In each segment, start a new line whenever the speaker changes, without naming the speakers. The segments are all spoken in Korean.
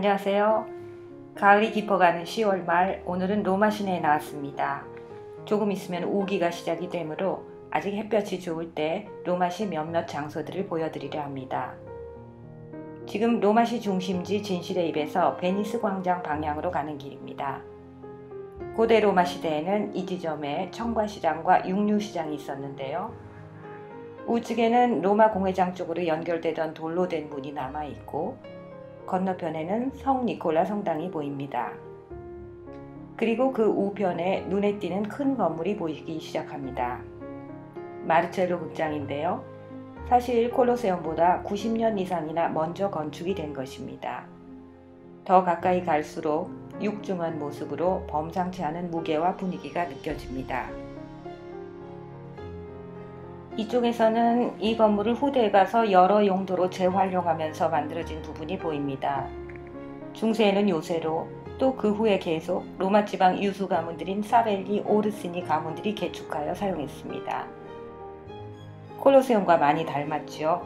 안녕하세요. 가을이 깊어가는 10월 말, 오늘은 로마 시내에 나왔습니다. 조금 있으면 우기가 시작이 되므로 아직 햇볕이 좋을 때 로마시 몇몇 장소들을 보여드리려 합니다. 지금 로마시 중심지 진실의 입에서 베니스 광장 방향으로 가는 길입니다. 고대 로마 시대에는 이 지점에 청과시장과 육류시장이 있었는데요. 우측에는 로마 공회장 쪽으로 연결되던 돌로 된 문이 남아있고 건너편에는 성 니콜라 성당이 보입니다. 그리고 그 우편에 눈에 띄는 큰 건물이 보이기 시작합니다. 마르첼로 극장인데요. 사실 콜로세움보다 90년 이상이나 먼저 건축이 된 것입니다. 더 가까이 갈수록 육중한 모습으로 범상치 않은 무게와 분위기가 느껴집니다. 이쪽에서는 이 건물을 후대에 가서 여러 용도로 재활용하면서 만들어진 부분이 보입니다. 중세에는 요새로, 또 그 후에 계속 로마 지방 유수 가문들인 사벨리, 오르시니 가문들이 개축하여 사용했습니다. 콜로세움과 많이 닮았죠.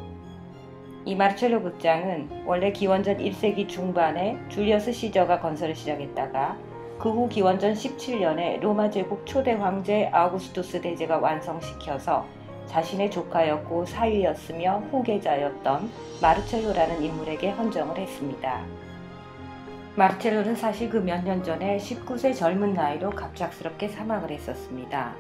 이 마르첼로 극장은 원래 기원전 1세기 중반에 줄리어스 시저가 건설을 시작했다가 그 후 기원전 17년에 로마 제국 초대 황제 아우구스투스 대제가 완성시켜서 자신의 조카였고 사위였으며 후계자였던 마르첼로라는 인물에게 헌정을 했습니다. 마르첼로는 사실 그 몇 년 전에 19세 젊은 나이로 갑작스럽게 사망을 했었습니다.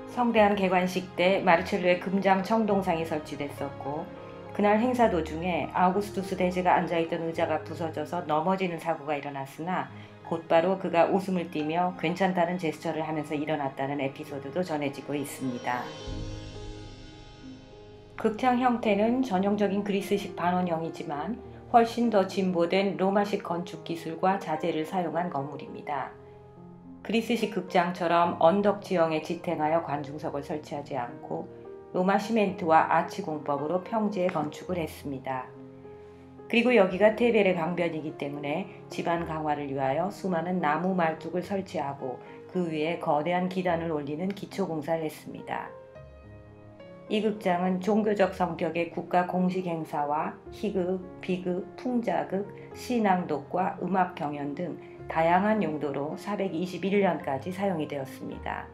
성대한 개관식 때 마르첼로의 금장 청동상이 설치됐었고 그날 행사 도중에 아우구스투스 대제가 앉아있던 의자가 부서져서 넘어지는 사고가 일어났으나 곧바로 그가 웃음을 띠며 괜찮다는 제스처를 하면서 일어났다는 에피소드도 전해지고 있습니다. 극장 형태는 전형적인 그리스식 반원형이지만 훨씬 더 진보된 로마식 건축 기술과 자재를 사용한 건물입니다. 그리스식 극장처럼 언덕 지형에 지탱하여 관중석을 설치하지 않고 로마 시멘트와 아치 공법으로 평지에 건축을 했습니다. 그리고 여기가 테베레 강변이기 때문에 지반 강화를 위하여 수많은 나무 말뚝을 설치하고 그 위에 거대한 기단을 올리는 기초공사를 했습니다. 이 극장은 종교적 성격의 국가 공식 행사와 희극, 비극, 풍자극, 신앙독과 음악 경연 등 다양한 용도로 421년까지 사용이 되었습니다.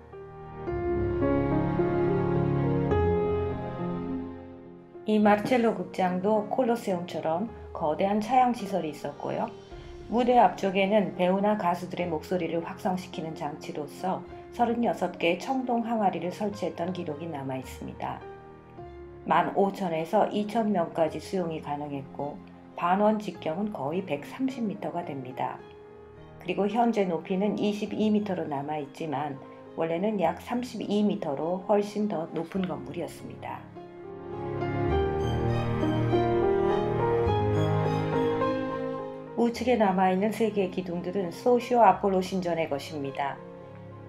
이 마르첼로 극장도 콜로세움처럼 거대한 차양시설이 있었고요. 무대 앞쪽에는 배우나 가수들의 목소리를 확성시키는 장치로서 36개의 청동 항아리를 설치했던 기록이 남아 있습니다. 15,000에서 2,000명까지 수용이 가능했고 반원 직경은 거의 130m가 됩니다. 그리고 현재 높이는 22m로 남아 있지만 원래는 약 32m로 훨씬 더 높은 건물이었습니다. 우측에 남아있는 3개의 기둥들은 소시오 아폴로 신전의 것입니다.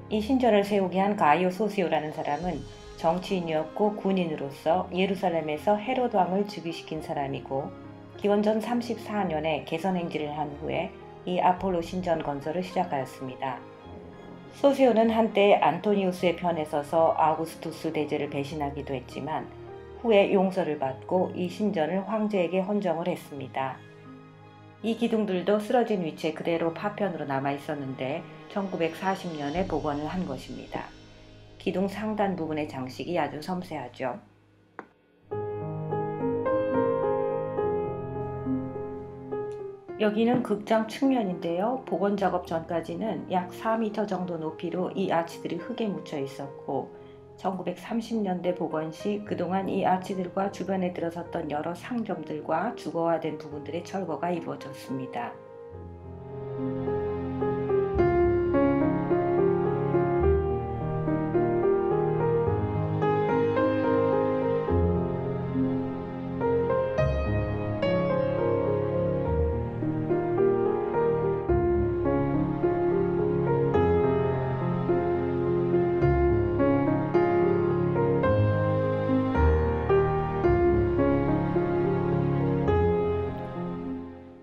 이 신전을 세우게 한 가이오 소시오라는 사람은 정치인이었고 군인으로서 예루살렘에서 헤롯 왕을 즉위시킨 사람이고 기원전 34년에 개선 행진을 한 후에 이 아폴로 신전 건설을 시작하였습니다. 소시오는 한때 안토니우스의 편에 서서 아우구스투스 대제를 배신하기도 했지만 후에 용서를 받고 이 신전을 황제에게 헌정을 했습니다. 이 기둥들도 쓰러진 위치에 그대로 파편으로 남아 있었는데 1940년에 복원을 한 것입니다. 기둥 상단 부분의 장식이 아주 섬세하죠. 여기는 극장 측면인데요. 복원 작업 전까지는 약 4m 정도 높이로 이 아치들이 흙에 묻혀 있었고 1930년대 복원 시 그동안 이 아치들과 주변에 들어섰던 여러 상점들과 주거화된 부분들의 철거가 이루어졌습니다.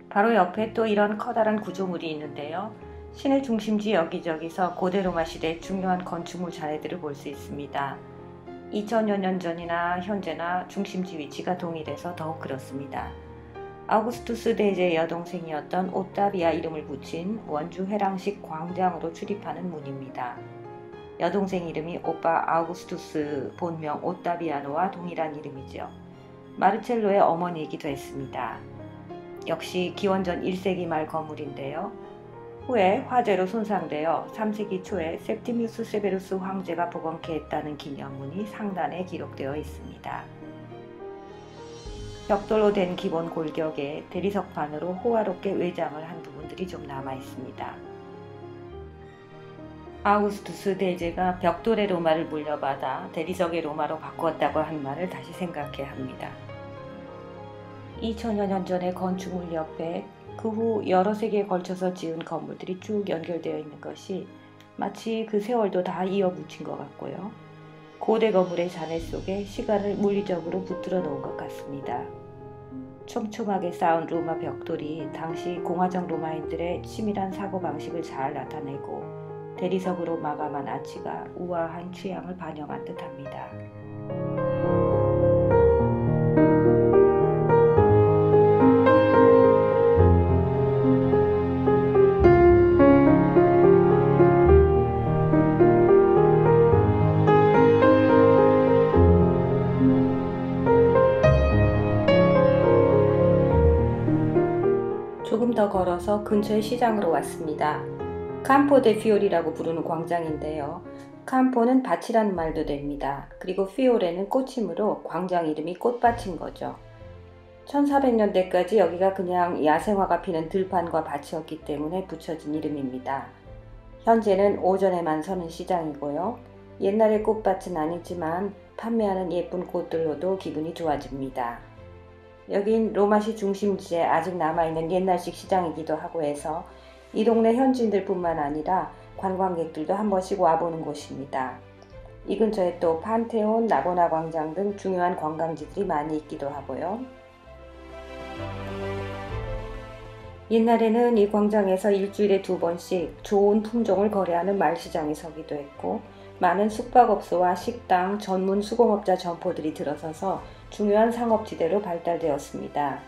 바로 옆에 또 이런 커다란 구조물이 있는데요. 시내 중심지 여기저기서 고대 로마 시대의 중요한 건축물 잔해들을 볼 수 있습니다. 2000여 년 전이나 현재나 중심지 위치가 동일해서 더욱 그렇습니다. 아우구스투스 대제의 여동생이었던 오타비아 이름을 붙인 원주 회랑식 광장으로 출입하는 문입니다. 여동생 이름이 오빠 아우구스투스 본명 오타비아노와 동일한 이름이죠. 마르첼로의 어머니이기도 했습니다. 역시 기원전 1세기 말 건물인데요. 후에 화재로 손상되어 3세기 초에 septimius severus 황제가 복원케 했다는 기념문이 상단에 기록되어 있습니다. 벽돌로 된 기본 골격에 대리석판으로 호화롭게 외장을 한 부분들이 좀 남아 있습니다. 아우구스투스 대제가 벽돌의 로마를 물려받아 대리석의 로마로 바꾸었다고 한 말을 다시 생각해야 합니다. 2000여 년 전의 건축물 옆에 그 후 여러 세기에 걸쳐서 지은 건물들이 쭉 연결되어 있는 것이 마치 그 세월도 다 이어붙인 것 같고요. 고대 건물의 잔해 속에 시간을 물리적으로 붙들어 놓은 것 같습니다. 촘촘하게 쌓은 로마 벽돌이 당시 공화정 로마인들의 치밀한 사고방식을 잘 나타내고 대리석으로 마감한 아치가 우아한 취향을 반영한 듯합니다. 조금 더 걸어서 근처의 시장으로 왔습니다. campo de fiori라고 부르는 광장인데요. campo는 밭이라는 말도 됩니다. 그리고 fiore는 꽃이므로 광장 이름이 꽃밭인 거죠. 1400년대까지 여기가 그냥 야생화가 피는 들판과 밭이었기 때문에 붙여진 이름입니다. 현재는 오전에만 서는 시장이고요. 옛날의 꽃밭은 아니지만 판매하는 예쁜 꽃들로도 기분이 좋아집니다. 여긴 로마시 중심지에 아직 남아있는 옛날식 시장이기도 하고 해서 이 동네 현지인들 뿐만 아니라 관광객들도 한 번씩 와보는 곳입니다. 이 근처에 또 판테온, 나보나 광장 등 중요한 관광지들이 많이 있기도 하고요. 옛날에는 이 광장에서 일주일에 2번씩 좋은 품종을 거래하는 말시장이 서기도 했고 많은 숙박업소와 식당, 전문 수공업자 점포들이 들어서서 중요한 상업지대로 발달되었습니다.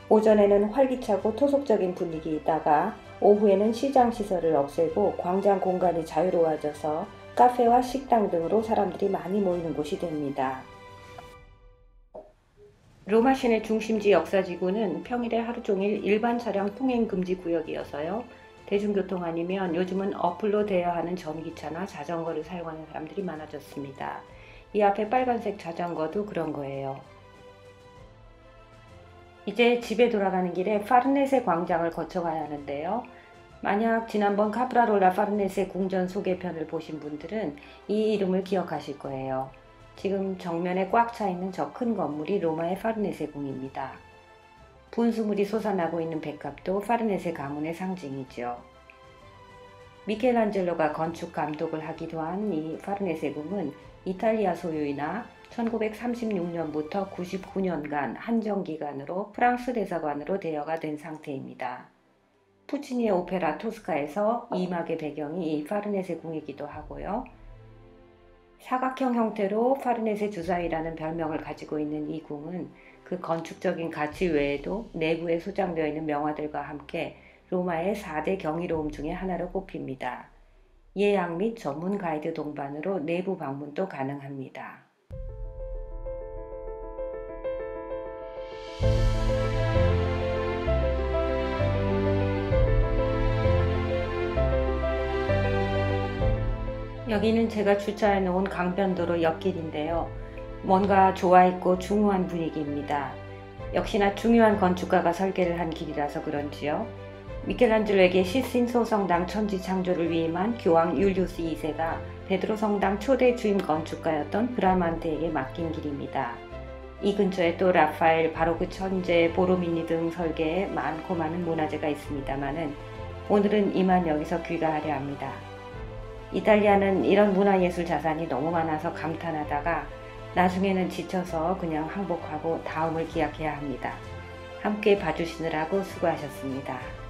오전에는 활기차고 토속적인 분위기이다가 오후에는 시장 시설을 없애고 광장 공간이 자유로워져서 카페와 식당 등으로 사람들이 많이 모이는 곳이 됩니다. 로마 시내 중심지 역사지구는 평일에 하루 종일 일반 차량 통행 금지 구역이어서요. 대중교통 아니면 요즘은 어플로 대여하는 전기차나 자전거를 사용하는 사람들이 많아졌습니다. 이 앞에 빨간색 자전거도 그런 거예요. 이제 집에 돌아가는 길에 파르네세 광장을 거쳐가야 하는데요. 만약 지난번 카프라롤라 파르네세 궁전 소개편을 보신 분들은 이 이름을 기억하실 거예요. 지금 정면에 꽉 차 있는 저 큰 건물이 로마의 파르네세 궁입니다. 분수물이 솟아나고 있는 백합도 파르네세 가문의 상징이죠. 미켈란젤로가 건축 감독을 하기도 한 이 파르네세 궁은 이탈리아 소유이나 1936년부터 99년간 한정기간으로 프랑스 대사관으로 대여가 된 상태입니다. 푸치니의 오페라 토스카에서 이막의 배경이 이 파르네세 궁이기도 하고요. 사각형 형태로 파르네세 주사위라는 별명을 가지고 있는 이 궁은 그 건축적인 가치 외에도 내부에 소장되어 있는 명화들과 함께 로마의 4대 경이로움 중에 하나로 꼽힙니다. 예약 및 전문 가이드 동반으로 내부 방문도 가능합니다. 여기는 제가 주차해 놓은 강변도로 옆길인데요. 뭔가 좋아있고 중후한 분위기입니다. 역시나 중요한 건축가가 설계를 한 길이라서 그런지요. 미켈란젤로에게 시스틴 소성당 천지 창조를 위임한 교황 율리우스 2세가 베드로 성당 초대 주임 건축가였던 브라만테에게 맡긴 길입니다. 이 근처에 또 라파엘, 바로크 천재, 보로미니 등 설계에 많고 많은 문화재가 있습니다만은 오늘은 이만 여기서 귀가하려 합니다. 이탈리아는 이런 문화예술 자산이 너무 많아서 감탄하다가 나중에는 지쳐서 그냥 항복하고 다음을 기약해야 합니다. 함께 봐주시느라고 수고하셨습니다.